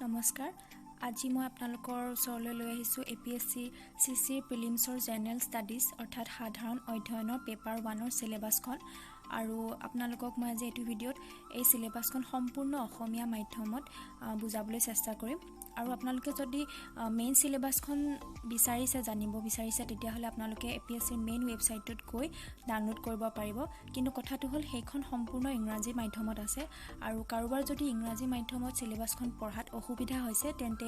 নমস্কাৰ আজি মই আপোনালোকৰ ওচৰলৈ লৈ আহিছো এপিএসসি সিসি প্ৰিলিমছৰ জেনাৰেল ষ্টাডিজ অৰ্থাৎ সাধাৰণ অধ্যয়নৰ পেপাৰ 1ৰ সিলেবাসখন আৰু আপোনালোকক মই আজি এই ভিডিঅ'ত এই সিলেবাসখন সম্পূৰ্ণ অসমীয়া মাধ্যমত বুজাবলৈ চেষ্টা কৰিম আৰু আপোনালোকে যদি মেইন সিলেবাসখন বিচাৰিছে জানিব বিচাৰিছে তেতিয়া হলে আপোনালোকে এপিএসসিৰ মেইন ৱেবছাইটত গৈ ডাউনলোড কৰিব পাৰিব কিন্তু কথাটো হল সেইখন সম্পূৰ্ণ ইংৰাজী মাধ্যমত আছে আৰু কাৰোবাৰ যদি ইংৰাজী মাধ্যমত সিলেবাসখন পঢ়াত অসুবিধা হৈছে তেন্তে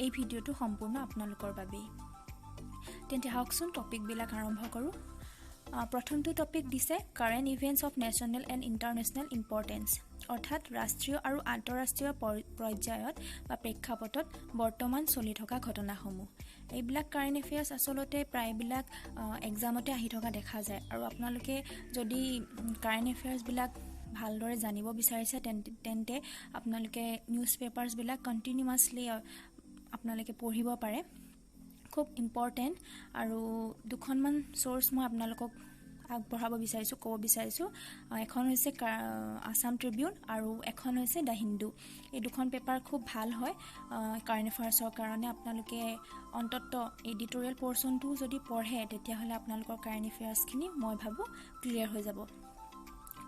এই ভিডিঅ'টো সম্পূৰ্ণ আপোনালোকৰ বাবে তেন্তে হাউকচোন টপিক বিলাক আৰম্ভ কৰো প্ৰথমটো টপিক দিছে current events of national and international importance অৰ্থাৎ ৰাষ্ট্ৰীয় আৰু আন্তঃৰাষ্ট্ৰীয় পৰ্যায়ত বা প্ৰেক্ষাপটত বৰ্তমান চলি থকা ঘটনাসমূহ এইবিলাক কাৰেন্ট এফেয়াৰ্স আসলতে প্ৰায়বিলাক এক্সামতে আহি থকা দেখা যায় আৰু আপোনালোকে যদি কাৰেন্ট এফেয়াৰ্স বিলাক ভালদৰে জানিব বিচাৰিছে তেন্তে আপোনালোকে নিউজ পেপাৰছ বিলাক কন্টিনিউয়াছলি আপোনালোকে পঢ়িব পাৰে খুব ইম্পৰ্টেন্ট আৰু দুখনমান সোৰ্স মই আপোনালোকক আগবঢ়াব বিচাৰিছো ক'ব বিচাৰিছো এখন হৈছে আসাম ট্ৰিবিউন আৰু এখন হৈছে দা হিন্দু এই দুখন পেপাৰ খুব ভাল হয় কাৰেন্ট এফেয়াৰ্সৰ কাৰণে আপোনালোকে অন্তত এডিটৰিয়েল পৰ্চনটো যদি পঢ়ে তেতিয়া হলে আপোনালোকৰ কাৰেন্ট এফেয়াৰ্সখিনি মই ভাবো ক্লিয়াৰ হৈ যাব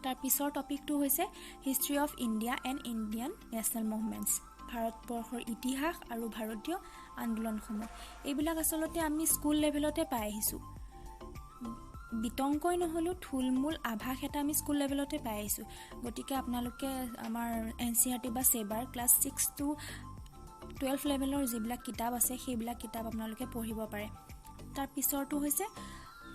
তাৰ পিছৰ টপিকটো হৈছে history of India and Indian national movements ভাৰতবৰ্ষৰ ইতিহাস আৰু ভাৰতীয় আন্দোলনসমূহ এইবিলাক আসলতে আমি স্কুল লেভেলতে পাই আহিছো বিতংকৈ নহলো থুলমূল আভাস এটা আমি স্কুল লেভেলতে পাই আহিছো গতিকে আপোনালোকে আমাৰ এনসিআৰটি বা সেবাৰ ক্লাছ 6 to 12 লেভেলৰ যিবিলাক কিতাপ আছে সেইবিলাক কিতাপ আপোনালোকে পঢ়িব পাৰে তাৰ পিছৰটো হৈছে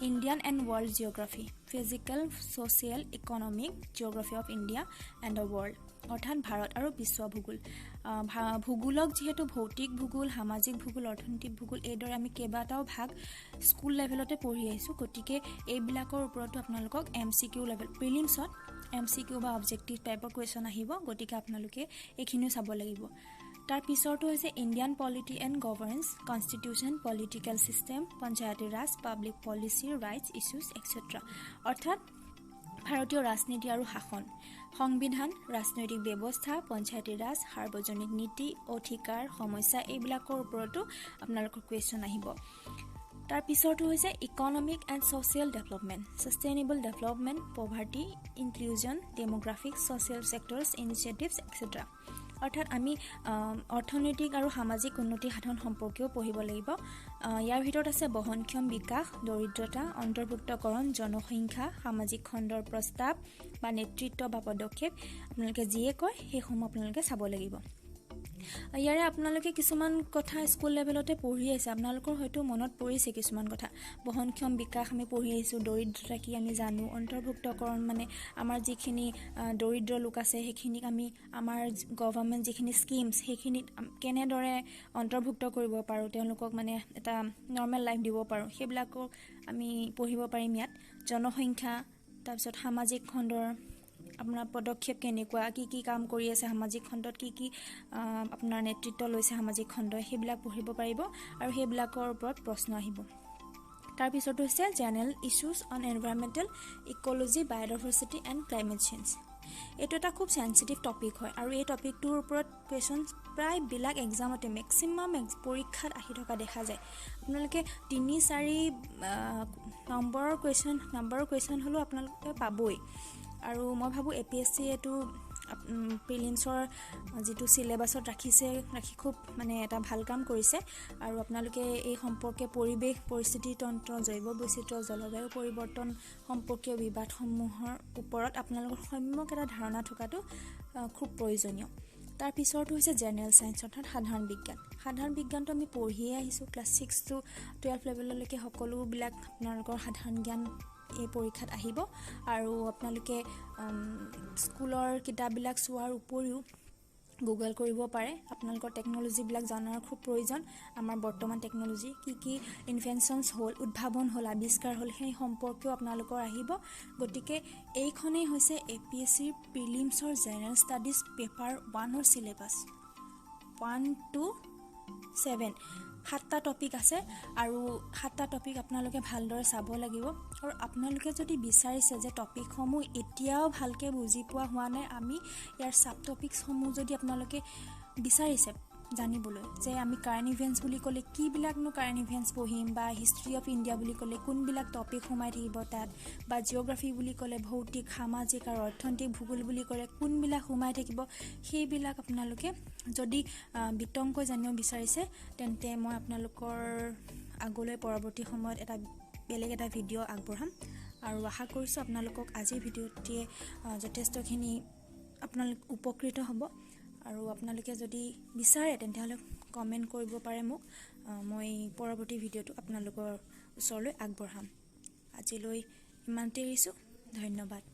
Indian and World Geography, Physical, Social, Economic Geography of India and the World. অৰ্থাৎ ভাৰত আৰু বিশ্ব ভূগোল ভূগোলক যেহেতু ভৌতিক ভূগোল সামাজিক ভূগোল অৰ্থনৈতিক ভূগোল এইদৰে আমি কেইবাটাও ভাগ স্কুল লেভেলতে পঢ়ি আহিছো গতিকে এইবিলাকৰ ওপৰতো আপোনালোকক এমসিকিউ লেভেল প্ৰিলিমছত এমসিকিউ বা অবজেক্টিভ টাইপৰ কোৱেশ্চন আহিব গতিকে আপোনালোকে এইখিনিও চাব লাগিব তাৰ পিছৰটো হৈছে Indian polity and governance constitution political system Panchayati Raj public policy rights issues etcetera অৰ্থাৎ ভাৰতীয় ৰাজনীতি আৰু শাসন সংবিধান ৰাজনৈতিক ব্যৱস্থা পঞ্চায়তী ৰাজ সাৰ্বজনিক নীতি অধিকাৰ সমস্যা এইবিলাকৰ ওপৰতো আপোনালোকৰ কোৱেশ্চন আহিব তাৰ পিছৰটো হৈছে economic and social development sustainable development poverty inclusion demographic social sectors initiatives etcetera অৰ্থাৎ আমি অৰ্থনৈতিক আৰু সামাজিক উন্নতি সাধন সম্পৰ্কেও পঢ়িব লাগিব ইয়াৰ ভিতৰত আছে বহনক্ষম বিকাশ দৰিদ্ৰতা অন্তৰ্ভুক্তকৰণ জনসংখ্যা সামাজিক খণ্ডৰ প্ৰস্তাৱ বা নেতৃত্ব বা পদক্ষেপ আপোনালোকে যিয়ে কয় সেইসমূহ আপোনালোকে চাব লাগিব ইয়াৰে আপোনালোকে কিছুমান কথা স্কুল লেভেলতে পঢ়ি আছে আপোনালোকৰ হয়তো মনত পৰিছে কিছুমান কথা বহনক্ষম বিকাশ আমি পঢ়ি আহিছো দৰিদ্ৰতা কি আমি জানো অন্তৰ্ভুক্তকৰণ মানে আমাৰ যিখিনি দৰিদ্ৰ লোক আছে সেইখিনিক আমি আমাৰ গভৰ্ণমেণ্ট যিখিনি স্কিমছ সেইখিনি কেনেদৰে অন্তৰ্ভুক্ত কৰিব পাৰো তেওঁলোকক মানে এটা নৰ্মেল লাইফ দিব পাৰো সেইবিলাকক আমি পঢ়িব পাৰিম ইয়াত জনসংখ্যা তাৰপিছত সামাজিক খণ্ডৰ আপোনাৰ পদক্ষেপ কেনেকুৱা কি কাম কৰি আছে সামাজিক খণ্ডত কি আপোনাৰ নেতৃত্ব লৈছে সামাজিক খণ্ডই সেইবিলাক পঢ়িব পাৰিব আৰু সেইবিলাকৰ ওপৰত প্ৰশ্ন আহিব তাৰ পিছতো হৈছে general issues on environmental ecology biodiversity and climate change এইটো এটা খুব সেনসিটিভ টপিক হয় আৰু এই টপিকটোৰ ওপৰত কোৱেশ্চন প্ৰায় বিলাক এক্সামতে ম্যাক্সিমাম পৰীক্ষাত আহি থকা দেখা যায় আপোনালোকে 3-4 নম্বৰৰ কোৱেশ্চন হলো আপোনালোকে পাবই আৰু মই ভাবো এপিএসসি এটো প্ৰিলিমছৰ যেটো সিলেবাসত ৰাখি খুব মানে এটা ভাল কাম কৰিছে আৰু আপোনালোকে এই সম্পৰ্কে পৰিবেশ পৰিস্থিতি তন্ত্ৰ জৈৱ বৈচিত্ৰ্য জলবায়ু পৰিৱৰ্তন সম্পৰ্কীয় বিবাদসমূহৰ ওপৰত আপোনালোকৰ সম্যক এটা ধাৰণা থকাটো খুব প্ৰয়োজনীয় তাৰ পিছৰটো হৈছে জেনাৰেল সায়েন্স অৰ্থাৎ সাধাৰণ বিজ্ঞানটো আমি পঢ়িয়ে আহিছো ক্লাছ 6 to 12 লেভেললৈকে সকলো বিলাক আপোনালোকৰ সাধাৰণ জ্ঞান এই পৰীক্ষাত আহিব আৰু আপোনালোকে স্কুলৰ কিতাপবিলাক চোৱাৰ উপৰিও গুগল কৰিব পাৰে আপোনালোকৰ টেকনলজি বিলাক জানাৰ খুব প্ৰয়োজন আমাৰ বৰ্তমান টেকনলজি কি ইনভেনশনছ হ'ল উদ্ভাৱন হ'ল আৱিষ্কাৰ হ'ল সেই সম্পৰ্কেও আপোনালোকৰ আহিব গতিকে এইখনেই হৈছে এপিএসসি প্ৰিলিমছৰ জেনাৰেল ষ্টাডিজ পেপাৰ 1ৰ সিলেবাস 1 to 7 সাতটা টপিক আছে আৰু সাতটা টপিক আপোনালোকে ভালদৰে চাব লাগিব আৰু আপোনালোকে যদি বিচাৰিছে যে টপিকসমূহ এতিয়াও ভালকে বুজি পোৱা হোৱা নাই আমি ইয়াৰ সাব টপিকসমূহ যদি আপোনালোকে বিচাৰিছে জানিবলৈ যে আমি কাৰেণ্ট ইভেণ্টছ বুলি ক'লে কিবিলাকনো কাৰেণ্ট ইভেণ্টছ পঢ়িম বা হিষ্ট্ৰী অফ ইণ্ডিয়া বুলি ক'লে কোনবিলাক টপিক সোমাই থাকিব তাত বা জিঅ'গ্ৰাফি বুলি ক'লে ভৌতিক সামাজিক আৰু অৰ্থনৈতিক ভূগোল বুলি ক'লে কোনবিলাক সোমাই থাকিব সেইবিলাক আপোনালোকে যদি বিতংকৈ জানিব বিচাৰিছে তেন্তে মই আপোনালোকৰ আগলৈ পৰৱৰ্তী সময়ত বেলেগ এটা ভিডিঅ' আগবঢ়াম আৰু আশা কৰিছোঁ আপোনালোকক আজিৰ ভিডিঅ'টিয়ে যথেষ্টখিনি আপোনালোক উপকৃত হ'ব আৰু আপোনালোকে যদি বিচাৰে তেন্তেহ'লে কমেণ্ট কৰিব পাৰে মোক মই পৰৱৰ্তী ভিডিঅ'টো আপোনালোকৰ ওচৰলৈ আগবঢ়াম আজিলৈ ইমানতে এৰিছোঁ ধন্যবাদ